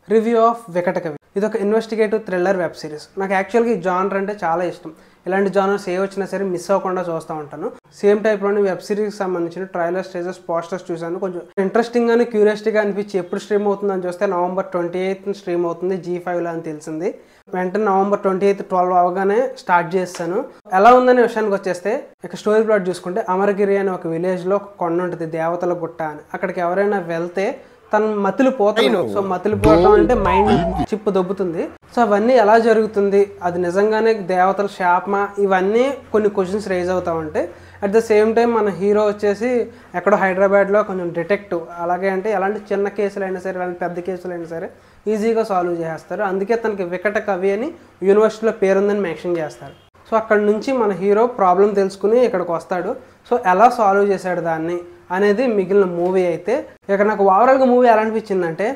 Review of Vikatakavi. ఇది ఒక investigative thriller web series. నాకు యాక్చువల్గా ఈ జానర్ అంటే చాలా ఇష్టం. ఇలాంటి జానర్స్ ఏ వచ్చినా సరే మిస్ అవ్వకుండా చూస్తూ ఉంటాను. సేమ్ టైప్లోని వెబ్ సిరీస్కి సంబంధించిన ట్రైలర్స్, ట్రేజర్స్, పోస్టర్స్ చూశాను. కొంచెం ఇంట్రెస్టింగ్గానే క్యూరియాసిటీగా అనిపించి ఎప్పుడు స్ట్రీమ్ అవుతుందని చూస్తే November 28th స్ట్రీమ్ అవుతుంది G5లో అని తెలిసింది. వెంటనే November 28th 12 అవగానే స్టార్ట్ చేస్తాను. ఎలా ఉందనే విషయానికి వచ్చేస్తే ఇక స్టోరీ ప్లాట్ చూసుకుంటే అమరగిరి అనే ఒక విలేజ్లో ఒక కొండ ఉంటుంది, దేవతల గుట్ట అని. అక్కడికి ఎవరైనా వెళ్తే తన మతులు పోతాను. సో మతులు పోవటం అంటే మైండ్ చిప్పు దొబ్బుతుంది. సో అవన్నీ ఎలా జరుగుతుంది, అది నిజంగానే దేవతల శాపమా, ఇవన్నీ కొన్ని క్వశ్చన్స్ రైజ్ అవుతా ఉంటాయి. అట్ ద సేమ్ టైం మన హీరో వచ్చేసి ఎక్కడో హైదరాబాద్లో కొంచెం డిటెక్టివ్. అలాగే అంటే ఎలాంటి చిన్న కేసులైనా సరే, ఎలాంటి పెద్ద కేసులైనా సరే ఈజీగా సాల్వ్ చేస్తారు. అందుకే తనకి వికట కవి అని యూనివర్సిటీలో పేరుందని మెన్షన్ చేస్తారు. సో అక్కడ నుంచి మన హీరో ప్రాబ్లం తెలుసుకుని ఇక్కడికి వస్తాడు. సో ఎలా సాల్వ్ చేశాడు దాన్ని అనేది మిగిలిన మూవీ అయితే. ఇక నాకు ఓవరాల్గా మూవీ ఎలా అనిపించిందంటే,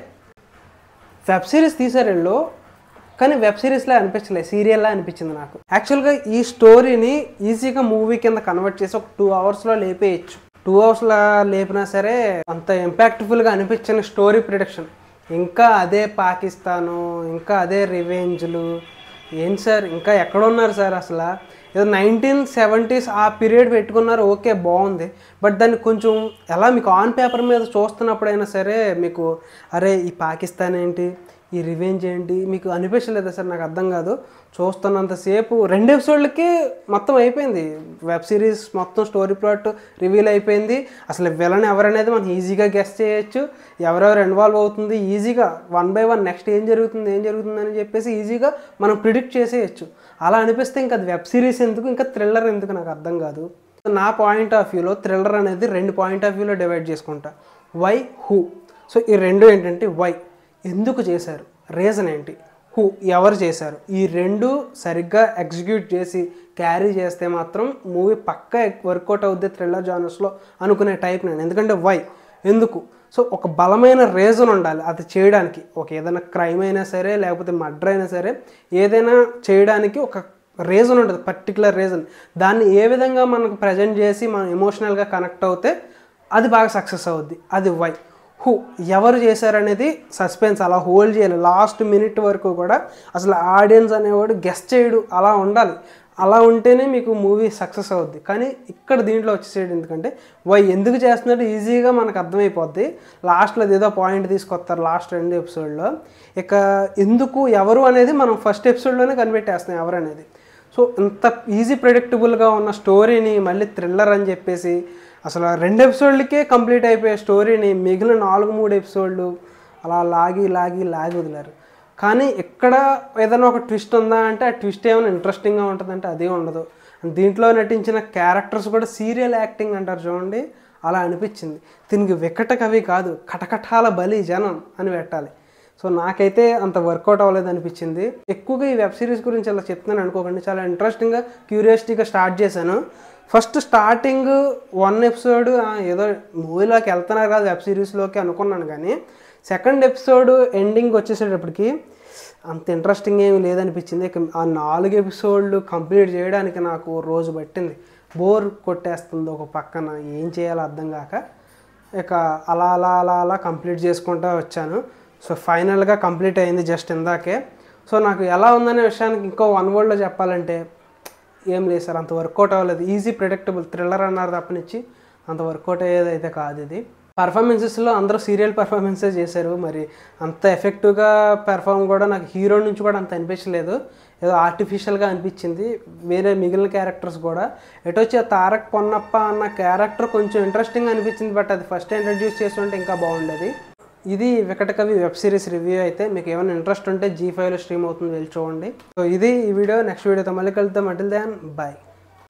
వెబ్ సిరీస్ తీసారేళ్ళు కానీ వెబ్ సిరీస్లా అనిపించలేదు, సీరియల్లా అనిపించింది నాకు. యాక్చువల్గా ఈ స్టోరీని ఈజీగా మూవీ కింద కన్వర్ట్ చేసి ఒక 2 అవర్స్లో లేపేయచ్చు. 2 అవర్స్లో లేపినా సరే అంత ఇంపాక్ట్ఫుల్గా అనిపించిన స్టోరీ ప్రొడక్షన్. ఇంకా అదే పాకిస్తాను, ఇంకా అదే రివెంజ్లు, ఏంటి సార్ ఇంకా ఎక్కడ ఉన్నారు సార్? అసలు ఏదో 1970s ఆ పీరియడ్ పెట్టుకున్నారు, ఓకే బాగుంది. బట్ దాన్ని కొంచెం ఎలా మీకు ఆన్ పేపర్ మీద చూస్తున్నప్పుడైనా సరే మీకు అరే ఈ పాకిస్తాన్ ఏంటి, ఈ రివెంజ్ ఏంటి మీకు అనిపించలేదా సార్? నాకు అర్థం కాదు. చూస్తున్నంతసేపు 2 ఎపిసోడ్లకి మొత్తం అయిపోయింది వెబ్ సిరీస్. మొత్తం స్టోరీ ప్లాట్ రివీల్ అయిపోయింది. అసలు విలన్ ఎవరనేది మనం ఈజీగా గెస్ చేయొచ్చు. ఎవరెవరు ఇన్వాల్వ్ అవుతుంది ఈజీగా 1 by 1 నెక్స్ట్ ఏం జరుగుతుంది అని చెప్పేసి ఈజీగా మనం ప్రిడిక్ట్ చేసేయచ్చు. అలా అనిపిస్తే ఇంకా అది వెబ్ సిరీస్ ఎందుకు, ఇంకా థ్రిల్లర్ ఎందుకు నాకు అర్థం కాదు. నా పాయింట్ ఆఫ్ వ్యూలో థ్రిల్లర్ అనేది 2 పాయింట్ ఆఫ్ వ్యూలో డివైడ్ చేసుకుంటా. Why, who. సో ఈ 2 ఏంటంటే వై ఎందుకు చేశారు, రీజన్ ఏంటి, హూ ఎవరు చేశారు. ఈ 2 సరిగ్గా ఎగ్జిక్యూట్ చేసి క్యారీ చేస్తే మాత్రం మూవీ పక్కా వర్కౌట్ అవుద్ది థ్రిల్లర్ జానర్స్లో అనుకునే టైప్ నేను. ఎందుకంటే వై ఎందుకు, సో ఒక బలమైన రీజన్ ఉండాలి అది చేయడానికి. ఒక ఏదైనా క్రైమ్ అయినా సరే, లేకపోతే మర్డర్ అయినా సరే, ఏదైనా చేయడానికి ఒక రీజన్ ఉంటుంది, పర్టికులర్ రీజన్. దాన్ని ఏ విధంగా మనకు ప్రజెంట్ చేసి మనం ఎమోషనల్గా కనెక్ట్ అవుతే అది బాగా సక్సెస్ అవుద్ది. అది వై. హూ ఎవరు చేశారనేది సస్పెన్స్ అలా హోల్డ్ చేయాలి లాస్ట్ మినిట్ వరకు కూడా. అసలు ఆడియన్స్ అనేవాడు గెస్ చేయడు, అలా ఉండాలి. అలా ఉంటేనే మీకు మూవీ సక్సెస్ అవుద్ది. కానీ ఇక్కడ దీంట్లో వచ్చేసేది ఎందుకంటే వై ఎందుకు చేస్తున్నట్టు ఈజీగా మనకు అర్థమైపోద్ది. లాస్ట్లో ఏదో పాయింట్ తీసుకొస్తారు లాస్ట్ 2 ఎపిసోడ్లో. ఇక ఎందుకు ఎవరు అనేది మనం ఫస్ట్ ఎపిసోడ్లోనే కనిపెట్టేస్తాం ఎవరు అనేది. సో ఇంత ఈజీ ప్రెడిక్టబుల్గా ఉన్న స్టోరీని మళ్ళీ థ్రిల్లర్ అని చెప్పేసి అసలు 2 ఎపిసోడ్లకే కంప్లీట్ అయిపోయే స్టోరీని మిగిలిన 4-3 ఎపిసోడ్లు అలా లాగి వదిలారు. కానీ ఇక్కడ ఏదైనా ఒక ట్విస్ట్ ఉందా అంటే ఆ ట్విస్ట్ ఏమైనా ఇంట్రెస్టింగ్గా ఉంటుందంటే అదే ఉండదు. దీంట్లో నటించిన క్యారెక్టర్స్ కూడా సీరియల్ యాక్టింగ్ అంటారు చూడండి, అలా అనిపించింది. దీనికి వికట కవి కాదు, కటకటాల బలి జనం అని పెట్టాలి. సో నాకైతే అంత వర్కౌట్ అవ్వలేదు అనిపించింది. ఎక్కువగా ఈ వెబ్ సిరీస్ గురించి అలా చెప్తున్నాను అనుకోకండి, చాలా ఇంట్రెస్టింగ్గా క్యూరియాసిటీగా స్టార్ట్ చేశాను. ఫస్ట్ స్టార్టింగ్ 1 ఎపిసోడ్ ఏదో మూవీలోకి వెళ్తున్నారు కాదు వెబ్ సిరీస్లోకి అనుకున్నాను. కానీ సెకండ్ ఎపిసోడ్ ఎండింగ్ వచ్చేసేటప్పటికి అంత ఇంట్రెస్టింగ్ ఏమీ లేదనిపించింది. ఇక ఆ 4 ఎపిసోడ్లు కంప్లీట్ చేయడానికి నాకు రోజు పట్టింది. బోర్ కొట్టేస్తుంది ఒక పక్కన, ఏం చేయాలో అర్థం కాక ఇక అలా కంప్లీట్ చేసుకుంటూ వచ్చాను. సో ఫైనల్గా కంప్లీట్ అయింది జస్ట్ ఇందాకే. సో నాకు ఎలా ఉందనే విషయానికి ఇంకో 1 wordలో చెప్పాలంటే ఏం లేదు సార్, అంత వర్కౌట్ అవ్వలేదు. ఈజీ ప్రెడిక్టబుల్ థ్రిల్లర్ అన్నారు తప్పనిచ్చి అంత వర్కౌట్ అయ్యేదైతే కాదు ఇది. పర్ఫార్మెన్సెస్లో అందరూ సీరియల్ పర్ఫార్మెన్సెస్ చేశారు, మరి అంత ఎఫెక్టివ్గా పెర్ఫార్మ్ కూడా నాకు హీరో నుంచి కూడా అంత అనిపించలేదు. ఏదో ఆర్టిఫిషియల్గా అనిపించింది. వేరే మిగిలిన క్యారెక్టర్స్ కూడా ఎటొచ్చి తారక్ పొన్నప్ప అన్న క్యారెక్టర్ కొంచెం ఇంట్రెస్టింగ్ అనిపించింది. బట్ అది ఫస్ట్ ఇంట్రడ్యూస్ చేస్తుంటే ఇంకా బాగుండేది. ఇది వికట కవి వెబ్ సిరీస్ రివ్యూ అయితే. మీకు ఏమైనా ఇంట్రెస్ట్ ఉంటే G5లో స్ట్రీమ్ అవుతుంది, వెళ్ళి చూడండి. సో ఇది ఈ వీడియో. నెక్స్ట్ వీడియోతో మళ్ళీ కలుద్దాం. Until then by.